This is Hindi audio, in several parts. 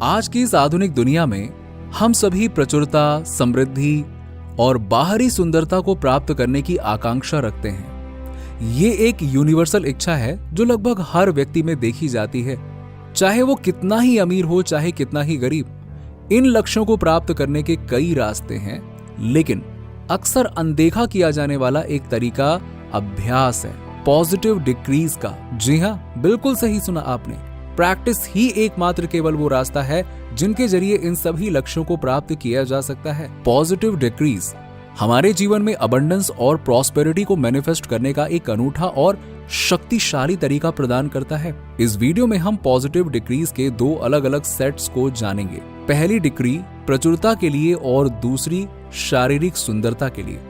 आज की इस आधुनिक दुनिया में हम सभी प्रचुरता, समृद्धि और बाहरी सुंदरता को प्राप्त करने की आकांक्षा रखते हैं। ये एक यूनिवर्सल इच्छा है जो लगभग हर व्यक्ति में देखी जाती है, चाहे वो कितना ही अमीर हो, चाहे कितना ही गरीब। इन लक्ष्यों को प्राप्त करने के कई रास्ते हैं, लेकिन अक्सर अनदेखा किया जाने वाला एक तरीका अभ्यास है, पॉजिटिव डिक्रीज का। जी हाँ, बिल्कुल सही सुना आपने। प्रैक्टिस ही एकमात्र केवल वो रास्ता है जिनके जरिए इन सभी लक्ष्यों को प्राप्त किया जा सकता है। पॉजिटिव डिक्रीज हमारे जीवन में अबंडेंस और प्रॉस्पेरिटी को मैनिफेस्ट करने का एक अनूठा और शक्तिशाली तरीका प्रदान करता है। इस वीडियो में हम पॉजिटिव डिक्रीज के दो अलग अलग सेट्स को जानेंगे। पहली डिक्री प्रचुरता के लिए और दूसरी शारीरिक सुंदरता के लिए।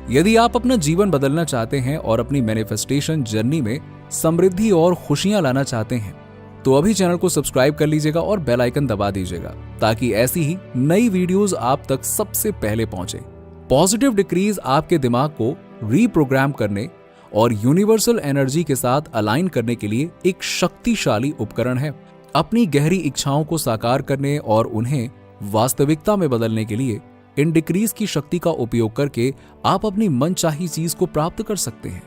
यदि आप अपना जीवन बदलना चाहते हैं और अपनी मैनिफेस्टेशन जर्नी में समृद्धि और खुशियां लाना चाहते हैं, तो अभी चैनल को सब्सक्राइब कर लीजिएगा और बेल आइकन दबा दीजिएगा ताकि ऐसी ही नई वीडियोस आप तक सबसे पहले पहुंचे। पॉजिटिव डिक्रीज आपके दिमाग को रीप्रोग्राम करने और यूनिवर्सल एनर्जी के साथ अलाइन करने के लिए एक शक्तिशाली उपकरण है। अपनी गहरी इच्छाओं को साकार करने और उन्हें वास्तविकता में बदलने के लिए इन डिक्रीज की शक्ति का उपयोग करके आप अपनी मनचाही चीज को प्राप्त कर सकते हैं।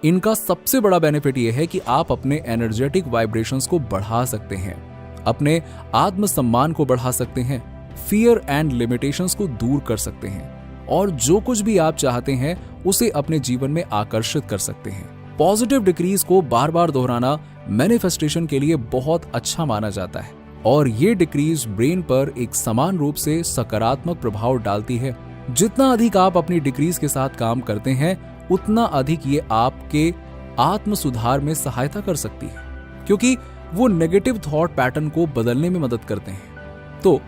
इनका सबसे बड़ा बेनिफिट यह है कि आप अपने एनर्जेटिक वाइब्रेशंस को बढ़ा सकते हैं, अपने आत्मसम्मान को बढ़ा सकते हैं, फियर एंड लिमिटेशंस को दूर कर सकते हैं और जो कुछ भी आप चाहते हैं उसे अपने जीवन में आकर्षित कर सकते हैं। पॉजिटिव डिक्रीज को बार बार दोहराना मैनिफेस्टेशन के लिए बहुत अच्छा माना जाता है और ये डिक्रीज ब्रेन पर एक समान रूप से सकारात्मक प्रभाव डालती है। जितना अधिक आप अपनी डिक्रीज के साथ काम करते हैं, उतना अधिक ये आपके आत्म सुधार में सहायता कर सकती है, क्योंकि वो नेगेटिव थॉट पैटर्न को बदलने में मदद करते हैं। तो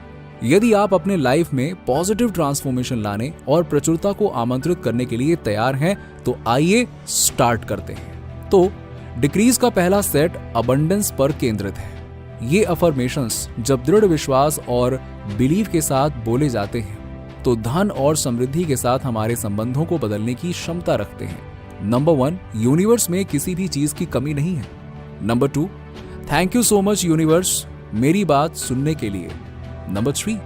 यदि आप अपने लाइफ में पॉजिटिव ट्रांसफॉर्मेशन लाने और प्रचुरता को आमंत्रित करने के लिए तैयार हैं, तो आइए स्टार्ट करते हैं। तो डिक्रीज का पहला सेट अबंडेंस पर केंद्रित है। ये अफर्मेशंस जब दृढ़ विश्वास और बिलीव के साथ बोले जाते हैं तो धन और समृद्धि के साथ हमारे संबंधों को बदलने की क्षमता रखते हैं। नंबर 1, यूनिवर्स में किसी भी चीज की कमी नहीं है। Number 2, thank you so much universe मेरी बात सुनने के लिए। नंबर 3,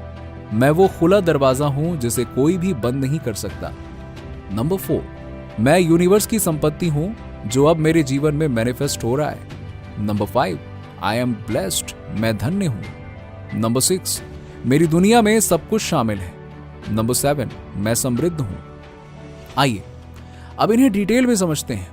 मैं वो खुला दरवाजा हूं जिसे कोई भी बंद नहीं कर सकता। नंबर 4, मैं यूनिवर्स की संपत्ति हूं जो अब मेरे जीवन में मैनिफेस्ट हो रहा है। नंबर 5, आई एम ब्लेस्ड, मैं धन्य हूं। नंबर 6, मेरी दुनिया में सब कुछ शामिल है। नंबर 7, मैं समृद्ध हूं। आइए अब इन्हें डिटेल में समझते हैं।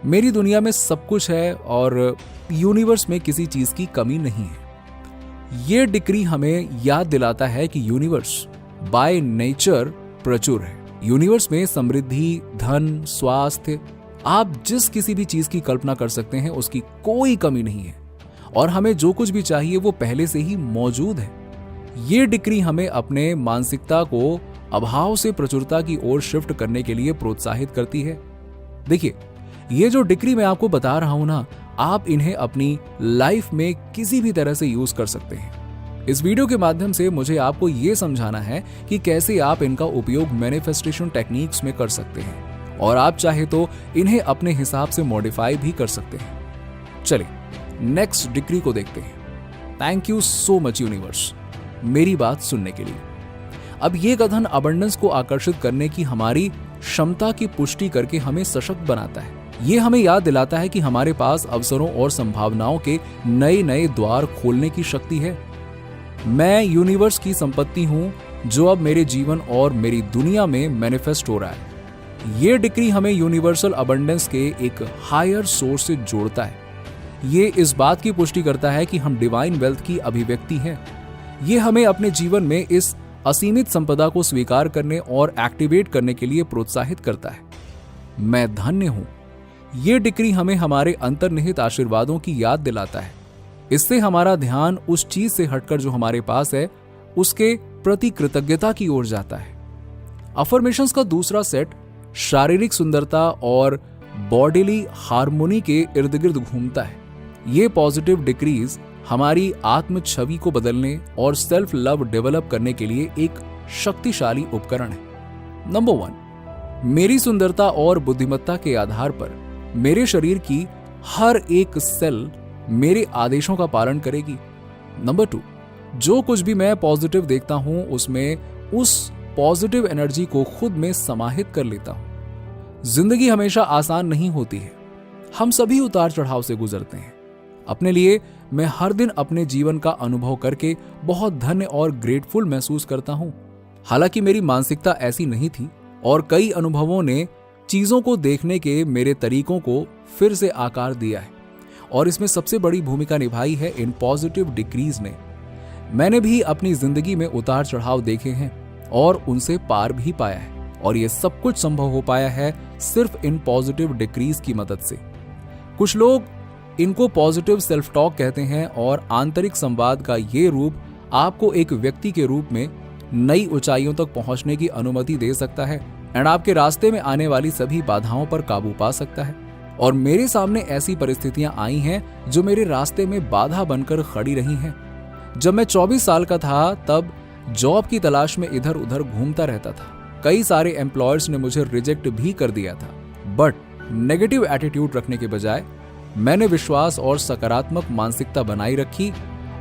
मेरी दुनिया में सब कुछ है और यूनिवर्स में किसी चीज की कमी नहीं है। यह डिक्री हमें याद दिलाता है कि यूनिवर्स बाय नेचर प्रचुर है। यूनिवर्स में समृद्धि, धन, स्वास्थ्य, आप जिस किसी भी चीज की कल्पना कर सकते हैं उसकी कोई कमी नहीं है और हमें जो कुछ भी चाहिए वो पहले से ही मौजूद है। ये डिक्री हमें अपने मानसिकता को अभाव से प्रचुरता की ओर शिफ्ट करने के लिए प्रोत्साहित करती है। देखिए, ये जो डिक्री मैं आपको बता रहा हूं ना, आप इन्हें अपनी लाइफ में किसी भी तरह से यूज कर सकते हैं। इस वीडियो के माध्यम से मुझे आपको ये समझाना है कि कैसे आप इनका उपयोग मैनिफेस्टेशन टेक्निक्स में कर सकते हैं और आप चाहे तो इन्हें अपने हिसाब से मॉडिफाई भी कर सकते हैं। चलिए नेक्स्ट डिक्री को देखते हैं। Thank you so much universe मेरी बात सुनने के लिए। अब ये कथन अबंडेंस को आकर्षित करने की हमारी क्षमता की पुष्टि करके हमें सशक्त बनाता है। ये हमें याद दिलाता है कि हमारे पास अवसरों और संभावनाओं के नए नए द्वार खोलने की शक्ति है। मैं यूनिवर्स की संपत्ति हूं जो अब मेरे जीवन और मेरी दुनिया में मैनिफेस्ट हो रहा है। ये डिक्री हमें यूनिवर्सल अबंडेंस के एक हायर सोर्स से जोड़ता है। ये इस बात की पुष्टि करता है कि हम डिवाइन वेल्थ की अभिव्यक्ति हैं। ये हमें अपने जीवन में इस असीमित संपदा को स्वीकार करने और एक्टिवेट करने के लिए प्रोत्साहित करता है। मैं धन्य हूं। ये डिक्री हमें हमारे अंतर्निहित आशीर्वादों की याद दिलाता है। इससे हमारा ध्यान उस चीज से हटकर जो हमारे पास है उसके प्रति कृतज्ञता की ओर जाता है। अफर्मेशंस का दूसरा सेट शारीरिक सुंदरता और बॉडीली हार्मोनी के इर्द गिर्द घूमता है। ये पॉजिटिव डिक्रीज हमारी आत्म छवि को बदलने और सेल्फ लव डेवलप करने के लिए एक शक्तिशाली उपकरण है। नंबर 1, मेरी सुंदरता और बुद्धिमत्ता के आधार पर मेरे शरीर की हर एक सेल मेरे आदेशों का पालन करेगी। नंबर 2, जो कुछ भी मैं पॉजिटिव देखता हूं उसमें उस पॉजिटिव एनर्जी को खुद में समाहित कर लेता हूं। जिंदगी हमेशा आसान नहीं होती है, हम सभी उतार चढ़ाव से गुजरते हैं। अपने लिए मैं हर दिन अपने जीवन का अनुभव करके बहुत धन्य और ग्रेटफुल महसूस करता हूं। हालांकि मेरी मानसिकता ऐसी नहीं थी और कई अनुभवों ने चीजों को देखने के मेरे तरीकों को फिर से आकार दिया है और इसमें सबसे बड़ी भूमिका निभाई है इन पॉजिटिव डिक्रीज ने। मैंने भी अपनी जिंदगी में उतार चढ़ाव देखे हैं और उनसे पार भी पाया है और ये सब कुछ संभव हो पाया है सिर्फ इन पॉजिटिव डिक्रीज की मदद से। कुछ लोग इनको पॉजिटिव सेल्फ टॉक कहते हैं और आंतरिक संवाद का ये रूप आपको एक व्यक्ति के रूप में नई ऊंचाइयों तक पहुंचने की अनुमति दे सकता है एंड आपके रास्ते में आने वाली सभी बाधाओं पर काबू पा सकता है। और मेरे सामने ऐसी परिस्थितियां आई हैं जो मेरे रास्ते में बाधा बनकर खड़ी रही हैं। जब मैं 24 साल का था तब जॉब की तलाश में इधर उधर घूमता रहता था। कई सारे एम्प्लॉयर्स ने मुझे रिजेक्ट भी कर दिया था, बट नेगेटिव एटीट्यूड रखने के बजाय मैंने विश्वास और सकारात्मक मानसिकता बनाई रखी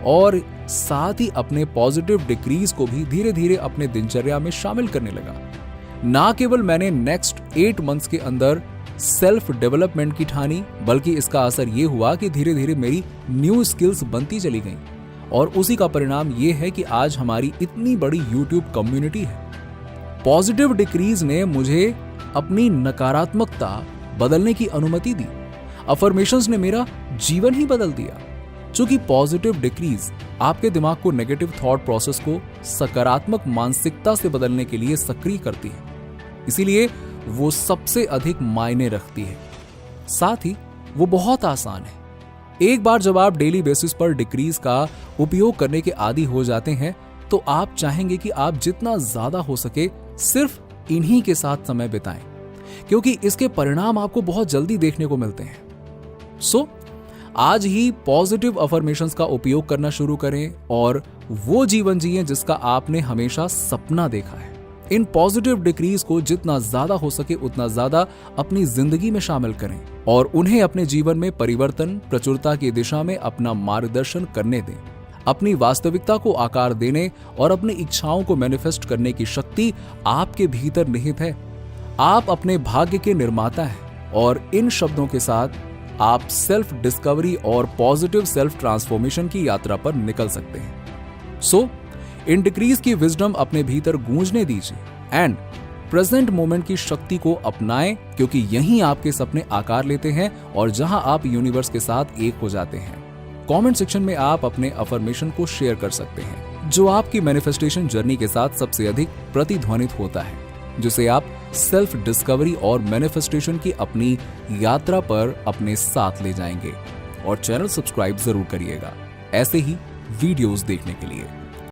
और साथ ही अपने पॉजिटिव डिक्रीज को भी धीरे धीरे अपने दिनचर्या में शामिल करने लगा। ना केवल मैंने नेक्स्ट 8 मंथ्स के अंदर सेल्फ डेवलपमेंट की ठानी, बल्कि इसका असर ये हुआ कि धीरे धीरे मेरी न्यू स्किल्स बनती चली गईं और उसी का परिणाम ये है कि आज हमारी इतनी बड़ी यूट्यूब कम्युनिटी है। पॉजिटिव डिक्रीज ने मुझे अपनी नकारात्मकता बदलने की अनुमति दी। अफर्मेशंस ने मेरा जीवन ही बदल दिया। चूंकि पॉजिटिव डिक्रीज आपके दिमाग को नेगेटिव थॉट प्रोसेस को सकारात्मक मानसिकता से बदलने के लिए सक्रिय करती है, इसीलिए वो सबसे अधिक मायने रखती है। साथ ही वो बहुत आसान है। एक बार जब आप डेली बेसिस पर डिक्रीज का उपयोग करने के आदी हो जाते हैं तो आप चाहेंगे कि आप जितना ज्यादा हो सके सिर्फ इन्हीं के साथ समय बिताएं, क्योंकि इसके परिणाम आपको बहुत जल्दी देखने को मिलते हैं। सो आज ही पॉजिटिव अफर्मेशंस का उपयोग करना शुरू करें और वो जीवन जिएं जिसका आपने हमेशा सपना देखा है। इन पॉजिटिव डिक्रीज को जितना ज्यादा हो सके उतना ज्यादा अपनी जिंदगी में शामिल करें और उन्हें अपने जीवन में परिवर्तन, प्रचुरता की दिशा में अपना मार्गदर्शन करने दें। अपनी वास्तविकता को आकार देने और अपनी इच्छाओं को मैनिफेस्ट करने की शक्ति आपके भीतर निहित है। आप अपने भाग्य के निर्माता हैं और इन शब्दों के साथ आप सेल्फ डिस्कवरी और पॉजिटिव सेल्फ ट्रांसफॉर्मेशन की यात्रा पर निकल सकते हैं। सो इन डिक्रीज की विजडम अपने भीतर गूंजने दीजिए एंड प्रेजेंट मोमेंट की शक्ति को अपनाएं, क्योंकि यहीं आपके सपने आकार लेते हैं और जहां आप यूनिवर्स के साथ एक हो जाते हैं। कमेंट सेक्शन में आप अपने अफर्मेशन को शेयर कर सकते हैं जो आपकी मैनिफेस्टेशन जर्नी के साथ सबसे अधिक प्रतिध्वनित होता है, जिसे आप सेल्फ डिस्कवरी और मैनिफेस्टेशन की अपनी यात्रा पर अपने साथ ले जाएंगे। और चैनल सब्सक्राइब जरूर करिएगा ऐसे ही वीडियोस देखने के लिए।